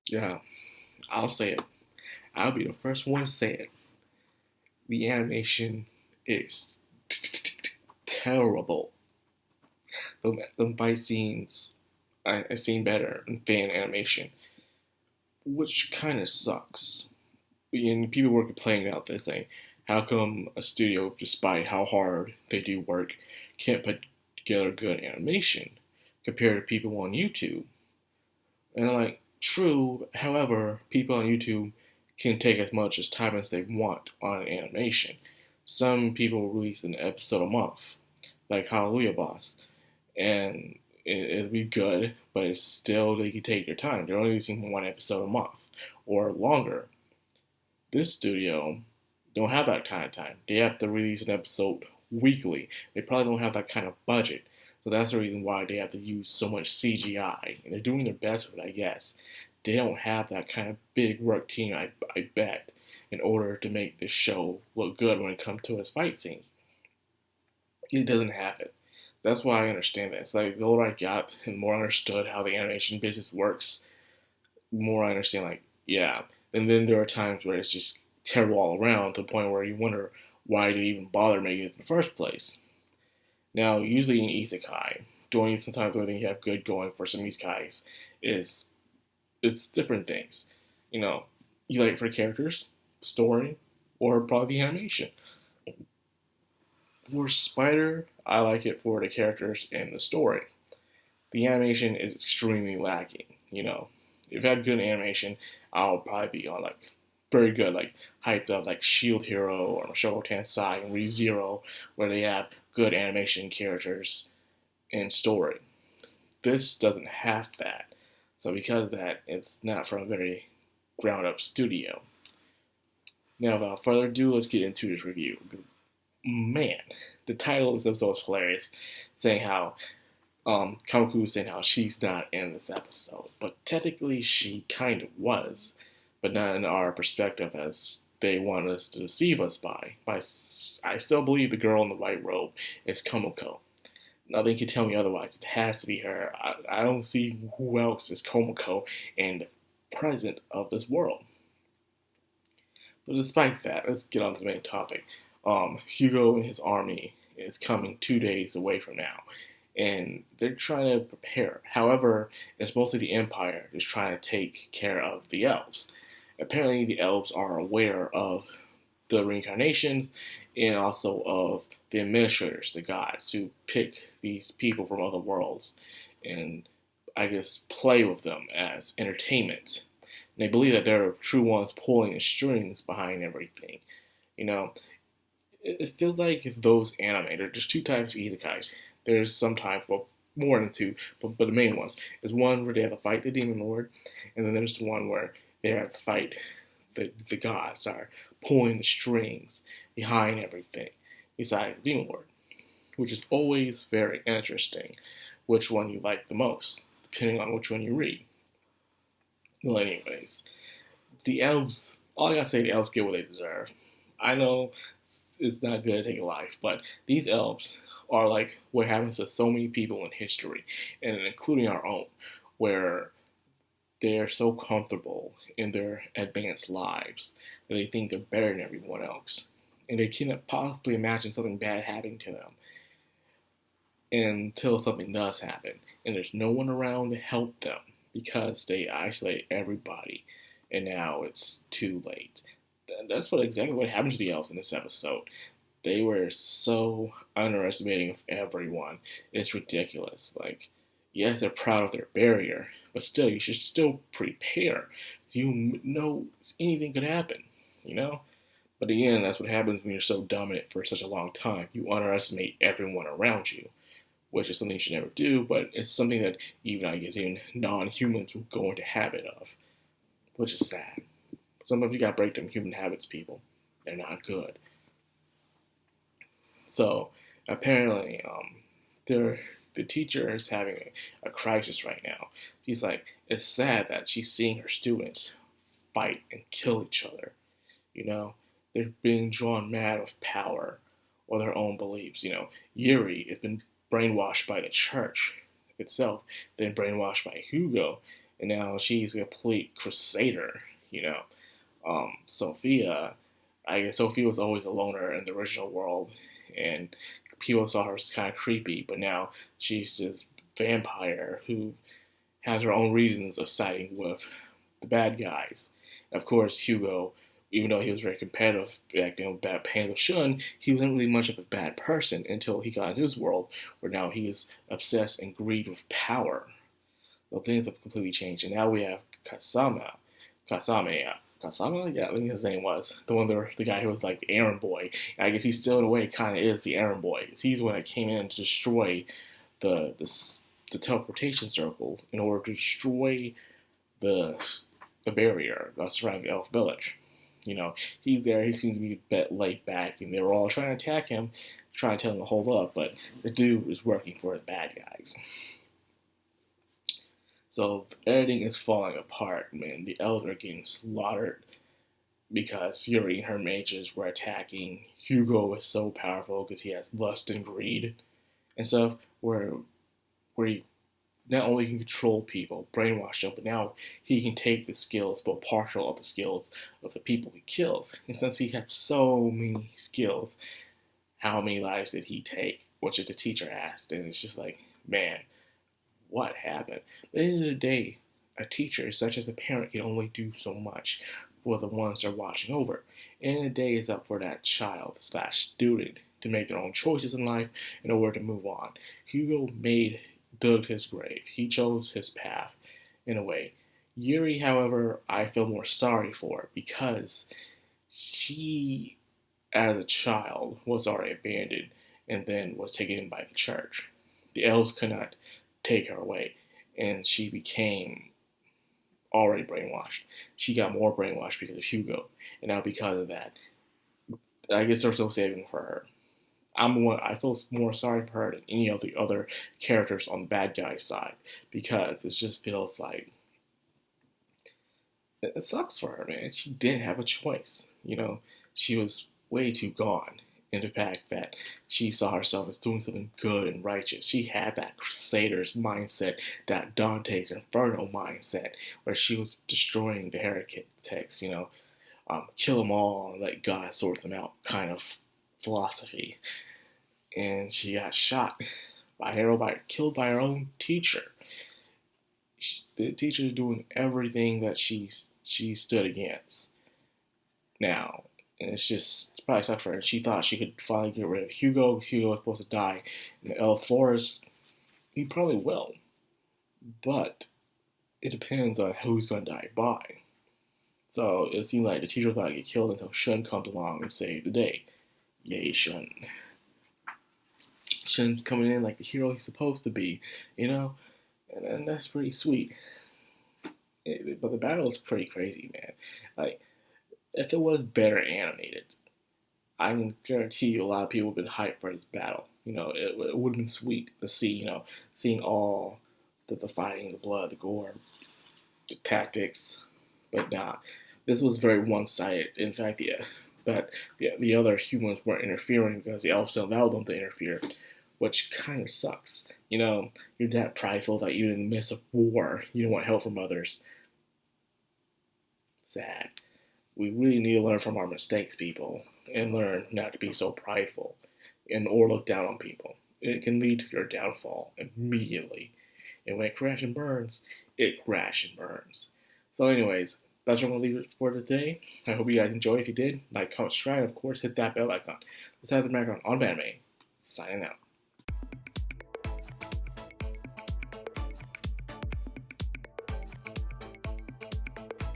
Yeah, I'll say it. I'll be the first one to say it. The animation is terrible. The fight scenes I've seen better in fan animation, which kind of sucks. And people were complaining out there saying, how come a studio, despite how hard they do work, can't put together good animation compared to people on YouTube? And I'm like, true. However, people on YouTube can take as much as time as they want on animation. Some people release an episode a month, like Hallelujah Boss, and it'll be good, but it's still they can take their time. They're only releasing one episode a month or longer. This studio don't have that kind of time. They have to release an episode weekly. They probably don't have that kind of budget. So that's the reason why they have to use so much CGI. And they're doing their best with it, I guess. They don't have that kind of big work team, I bet, in order to make this show look good when it comes to its fight scenes. It doesn't have it. That's why I understand that. It's like the older I got and the more I understood how the animation business works, the more I understand, like, yeah. And then there are times where it's just terrible all around to the point where you wonder why they even bother making it in the first place. Now, usually in isekai, sometimes the only thing you have good going for some isekais is it's different things. You know, you like it for characters, story, or probably the animation. For Spider, I like it for the characters and the story. The animation is extremely lacking. If I had good animation, I'll probably be on like very good, like hyped up like Shield Hero or Shogo Tensei and ReZero, where they have good animation characters and story. This doesn't have that. So because of that, it's not from a very ground up studio. Now without further ado, let's get into this review. Man, the title of this episode is hilarious, saying how Kamoku was saying how she's not in this episode, but technically she kind of was, but not in our perspective as they want us to deceive us by. I still believe the girl in the white robe is Komoko. Nothing can tell me otherwise. It has to be her. I don't see who else is Komoko in the present of this world. But despite that, let's get on to the main topic. Hugo and his army is coming 2 days away from now, and they're trying to prepare. However, it's mostly the Empire that's trying to take care of the elves. Apparently, the elves are aware of the reincarnations and also of the administrators, the gods, who pick these people from other worlds and I guess play with them as entertainment. And they believe that they're true ones pulling the strings behind everything. You know, it feels like if those anime, there's two types of isekais. There's sometimes, well, more than two, but the main ones is one where they have to fight the demon lord, and then there's the one where they have to fight the gods are pulling the strings behind everything besides the demon lord, which is always very interesting. Which one you like the most, depending on which one you read. Well, anyways, the elves. All I gotta say, the elves get what they deserve. I know it's not good to take a life, but these elves are like what happens to so many people in history, and including our own, where they're so comfortable in their advanced lives that they think they're better than everyone else, and they cannot possibly imagine something bad happening to them until something does happen, and there's no one around to help them because they isolate everybody, and now it's too late. That's exactly what happened to the elves in this episode. They were so underestimating of everyone. It's ridiculous. Like, yes, they're proud of their barrier, but still, you should still prepare. You know anything could happen, you know? But again, that's what happens when you're so dominant for such a long time. You underestimate everyone around you, which is something you should never do, but it's something that even, I guess, even non-humans will go into habit of, which is sad. Sometimes you gotta break them human habits, people. They're not good. So apparently, the teacher is having a crisis right now. She's like, it's sad that she's seeing her students fight and kill each other. You know, they're being drawn mad of power or their own beliefs. Yuri has been brainwashed by the church itself, then brainwashed by Hugo, and now she's a complete crusader. Sophia, I guess Sophia was always a loner in the original world, and people saw her as kind of creepy, but now she's this vampire who has her own reasons of siding with the bad guys. Of course, Hugo, even though he was very competitive back then with Bad Panda Shun, he wasn't really much of a bad person until he got into his world, where now he is obsessed and greed with power. So things have completely changed, and now we have Kasama, yeah, I think his name was the guy who was like the errand boy. And I guess he still in a way kind of is the errand boy. He's the one that came in to destroy the the teleportation circle in order to destroy the the barrier surrounding the Elf Village. He's there. He seems to be a bit laid back, and they were all trying to attack him, trying to tell him to hold up. But the dude is working for the bad guys. So everything is falling apart, man. The elves are getting slaughtered because Yuri and her mages were attacking. Hugo is so powerful because he has lust and greed and stuff, where he not only can control people, brainwash them, but now he can take the skills, but partial of the skills of the people he kills. And since he has so many skills, how many lives did he take? Which is the teacher asked, and it's just like, man, what happened? But at the end of the day, a teacher, such as a parent, can only do so much for the ones they're watching over. And the day is up for that child / student to make their own choices in life in order to move on. Hugo dug his grave. He chose his path in a way. Yuri, however, I feel more sorry for because she, as a child, was already abandoned and then was taken in by the church. The elves could not take her away, and she became already brainwashed. She got more brainwashed because of Hugo, and now because of that, I guess there's no saving for her. I feel more sorry for her than any of the other characters on the bad guy's side because it just feels like it sucks for her, man. She didn't have a choice. She was way too gone in the fact that she saw herself as doing something good and righteous. She had that Crusader's mindset, that Dante's Inferno mindset, where she was destroying the heretics, kill them all and let God sort them out kind of philosophy. And she got shot killed by her own teacher. The teacher is doing everything that she stood against now. And it's probably sucked for her. She thought she could finally get rid of Hugo. Hugo was supposed to die in the Elf Forest. He probably will. But it depends on who's going to die by. So it seemed like the teacher was about to get killed until Shun comes along and saved the day. Yay, Shun. Shun's coming in like the hero he's supposed to be, And that's pretty sweet. But the battle is pretty crazy, man. Like, if it was better animated, I can guarantee you a lot of people would have been hyped for this battle. It would have been sweet to see, seeing all the fighting, the blood, the gore, the tactics. But nah, this was very one-sided. In fact, the other humans weren't interfering because the elves allowed them to interfere, which kind of sucks. You're that prideful that you didn't miss a war. You don't want help from others. Sad. We really need to learn from our mistakes, people, and learn not to be so prideful or look down on people. It can lead to your downfall immediately. And when it crashes and burns, it crashes and burns. So anyways, that's what I'm going to leave it for today. I hope you guys enjoyed. If you did, like, comment, subscribe, and of course, hit that bell icon. Let's have the background on anime. Signing out.